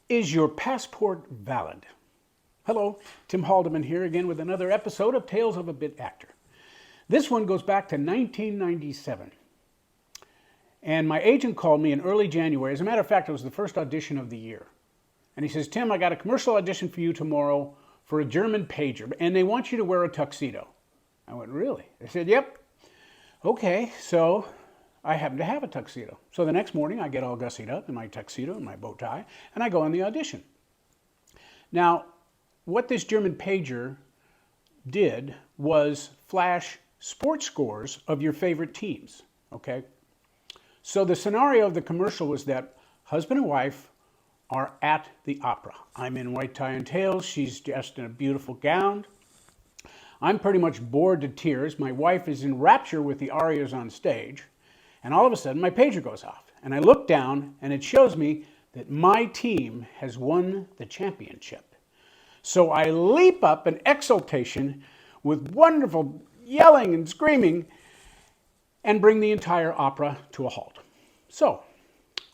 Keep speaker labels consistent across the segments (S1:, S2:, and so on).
S1: Is your passport valid? Hello, Tim Haldeman here again with another episode of Tales of a Bit Actor. This one goes back to 1997. And my agent called me in early January. As a matter of fact, it was the first audition of the year. And he says, Tim, I got a commercial audition for you tomorrow for a German pager, and they want you to wear a tuxedo. I went, really? They said, yep. Okay, so I happen to have a tuxedo. So the next morning, I get all gussied up in my tuxedo and my bow tie, and I go on the audition. Now, what this German pager did was flash sports scores of your favorite teams, okay? So the scenario of the commercial was that husband and wife are at the opera. I'm in white tie and tails. She's dressed in a beautiful gown. I'm pretty much bored to tears. My wife is in rapture with the arias on stage. And all of a sudden, my pager goes off. And I look down, and it shows me that my team has won the championship. So I leap up in exultation with wonderful yelling and screaming and bring the entire opera to a halt. So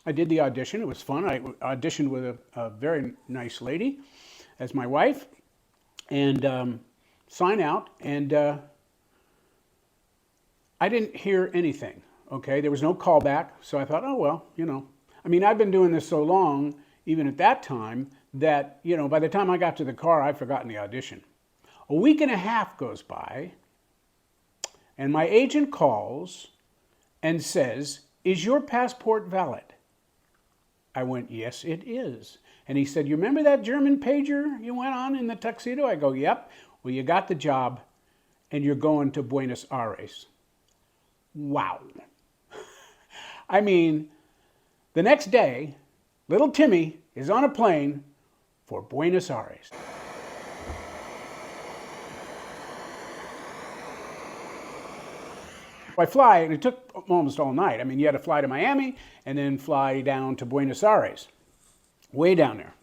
S1: I did the audition. It was fun. I auditioned with a very nice lady as my wife and sign out. And I didn't hear anything. Okay, there was no callback, so I thought, oh, well, I mean, I've been doing this so long, even at that time, that, by the time I got to the car, I'd forgotten the audition. A week and a half goes by, and my agent calls and says, is your passport valid? I went, yes, it is. And he said, you remember that German pager you went on in the tuxedo? I go, yep. Well, you got the job, and you're going to Buenos Aires. Wow. I mean, the next day, little Timmy is on a plane for Buenos Aires. I fly, and it took almost all night. I mean, you had to fly to Miami and then fly down to Buenos Aires, way down there.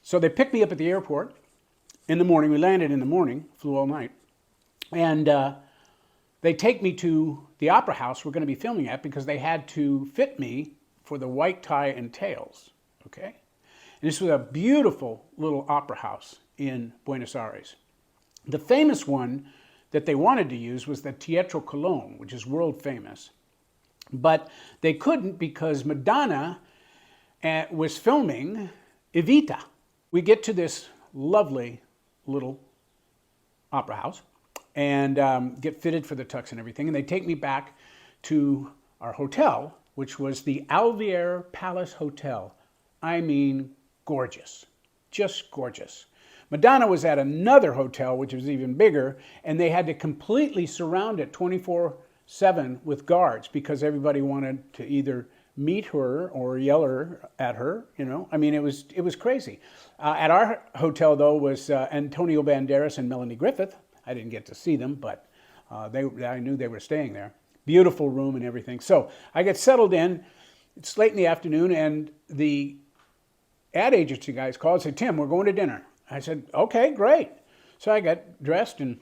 S1: So they picked me up at the airport in the morning. We landed in the morning, flew all night. And they take me to the opera house we're going to be filming at because they had to fit me for the white tie and tails, okay? And this was a beautiful little opera house in Buenos Aires. The famous one that they wanted to use was the Teatro Colón, which is world famous. But they couldn't because Madonna was filming Evita. We get to this lovely little opera house and get fitted for the tux and everything. And they take me back to our hotel, which was the Alvear Palace Hotel. I mean, gorgeous, just gorgeous. Madonna was at another hotel, which was even bigger, and they had to completely surround it 24/7 with guards because everybody wanted to either meet her or yell at her, I mean, it was crazy. At our hotel, though, was Antonio Banderas and Melanie Griffith. I didn't get to see them, but I knew they were staying there. Beautiful room and everything. So I get settled in. It's late in the afternoon, and the ad agency guys called and said, Tim, we're going to dinner. I said, okay, great. So I got dressed and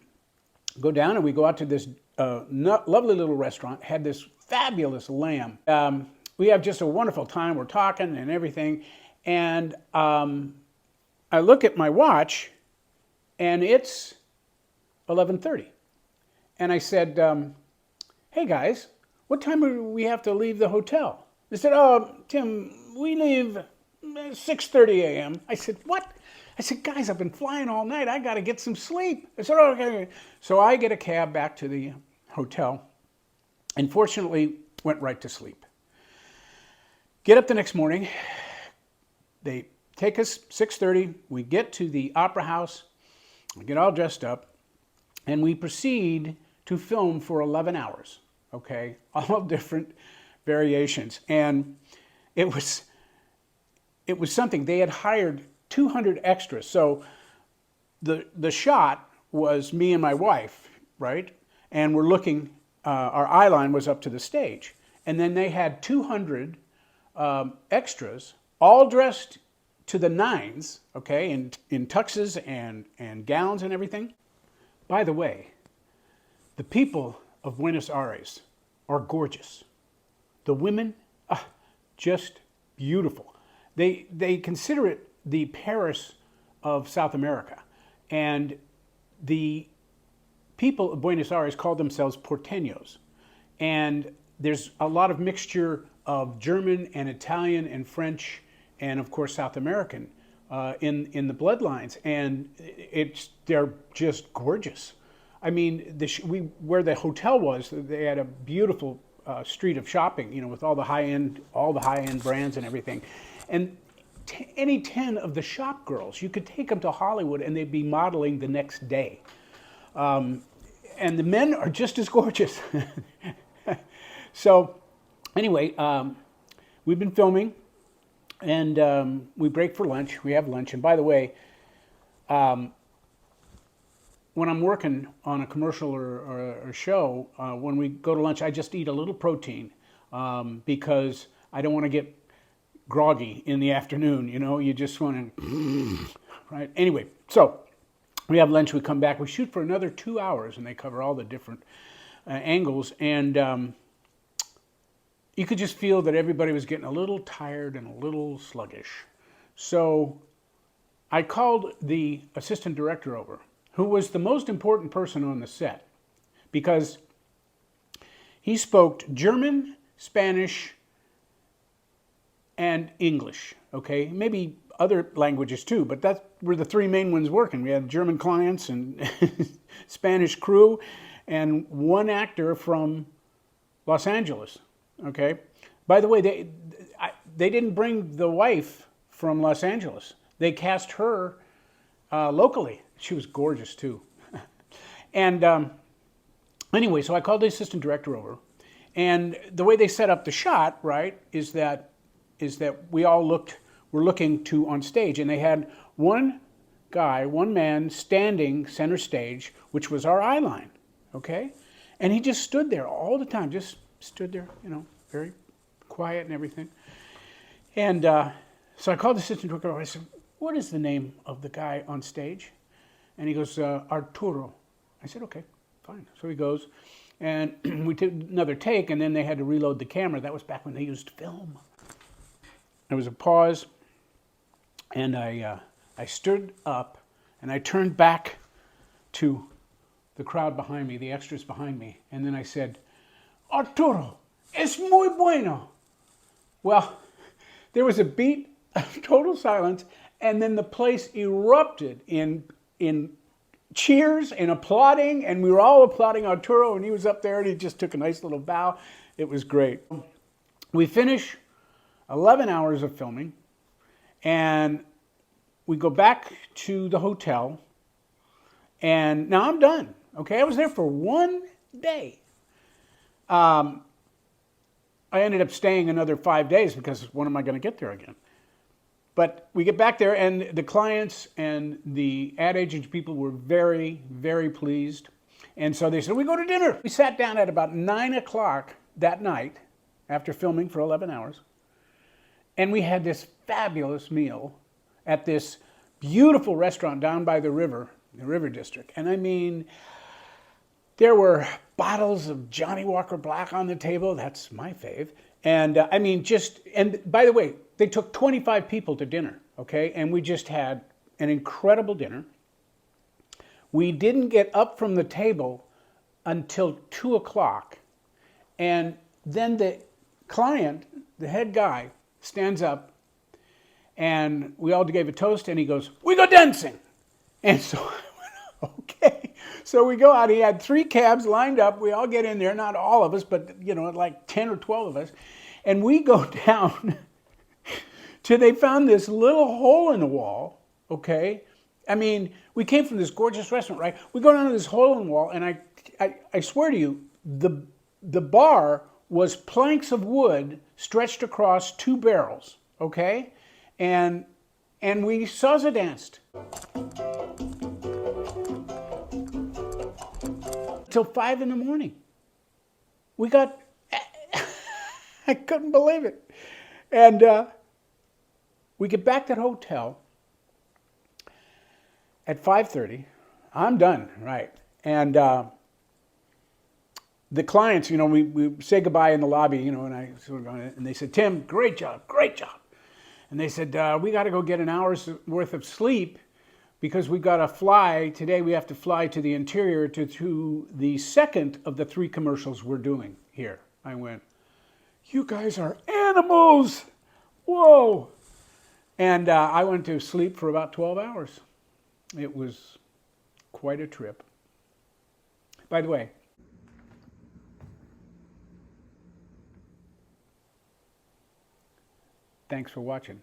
S1: go down, and we go out to this lovely little restaurant, had this fabulous lamb. We have just a wonderful time. We're talking and everything. And I look at my watch, and it's 11:30. And I said, hey guys, what time do we have to leave the hotel? They said, oh, Tim, we leave 6:30 a.m. I said, what? I said, guys, I've been flying all night. I got to get some sleep. I said, oh, okay. So I get a cab back to the hotel and fortunately went right to sleep. Get up the next morning. They take us 6:30. We get to the opera house. We get all dressed up. And we proceed to film for 11 hours, okay? All different variations. And it was something. They had hired 200 extras. So the shot was me and my wife, right? And we're looking, our eye line was up to the stage. And then they had 200 extras, all dressed to the nines, okay, in tuxes and gowns and everything. By the way, the people of Buenos Aires are gorgeous. The women, just beautiful. They consider it the Paris of South America, and the people of Buenos Aires call themselves porteños, and there's a lot of mixture of German and Italian and French and of course South American in the bloodlines, and they're just gorgeous. I mean, where the hotel was, they had a beautiful street of shopping, you know, with all the high end brands and everything, and any 10 of the shop girls, you could take them to Hollywood and they'd be modeling the next day. And the men are just as gorgeous. So anyway, we've been filming, and we break for lunch. We have lunch. And by the way, when I'm working on a commercial or a show, when we go to lunch, I just eat a little protein because I don't want to get groggy in the afternoon. You know, you just want to, right? Anyway, so we have lunch, we come back, we shoot for another 2 hours, and they cover all the different angles, and you could just feel that everybody was getting a little tired and a little sluggish. So I called the assistant director over, who was the most important person on the set, because he spoke German, Spanish, and English, okay? Maybe other languages too, but that were the three main ones working. We had German clients and Spanish crew and one actor from Los Angeles, okay? By the way, they didn't bring the wife from Los Angeles. They cast her locally. She was gorgeous too. And anyway, so I called the assistant director over, and the way they set up the shot, right, is that we all were looking to on stage, and they had one man standing center stage, which was our eye line, okay? And he just stood there all the time, just stood there, you know, very quiet and everything. And so I called the assistant director over. I said, "What is the name of the guy on stage?" And he goes, "Arturo." I said, "Okay, fine." So he goes, and we took another take, and then they had to reload the camera. That was back when they used film. There was a pause, and I stood up, and I turned back to the crowd behind me, the extras behind me, and then I said, "Arturo, es muy bueno." Well, there was a beat of total silence, and then the place erupted in cheers and applauding, and we were all applauding Arturo, and he was up there, and he just took a nice little bow. It was great. We finish 11 hours of filming, and we go back to the hotel, and now I'm done, okay? I was there for 1 day. I ended up staying another 5 days because when am I going to get there again? But we get back there, and the clients and the ad agency people were very, very pleased. And so they said, "We go to dinner." We sat down at about 9 o'clock that night after filming for 11 hours. And we had this fabulous meal at this beautiful restaurant down by the river district. And I mean, there were bottles of Johnny Walker Black on the table. That's my fave. And I mean, and by the way, they took 25 people to dinner, okay? And we just had an incredible dinner. We didn't get up from the table until 2 o'clock. And then the client, the head guy, stands up, and we all gave a toast, and he goes, "We go dancing." And so I went, okay. So we go out. He had 3 cabs lined up. We all get in there, not all of us, but, you know, like 10 or 12 of us. And we go down till they found this little hole in the wall, okay? I mean, we came from this gorgeous restaurant, right? We go down to this hole in the wall, and I swear to you, the bar was planks of wood stretched across 2 barrels, okay? And we salsa danced till 5 in the morning. We got, I couldn't believe it. And we get back to the hotel at 5:30. I'm done, right? And the clients, we say goodbye in the lobby, and they said, "Tim, great job, great job." And they said, we got to go get an hour's worth of sleep because we got to fly. Today we have to fly to the interior to the second of the 3 commercials we're doing here. I went, you guys are animals. Whoa. And I went to sleep for about 12 hours. It was quite a trip. By the way, thanks for watching.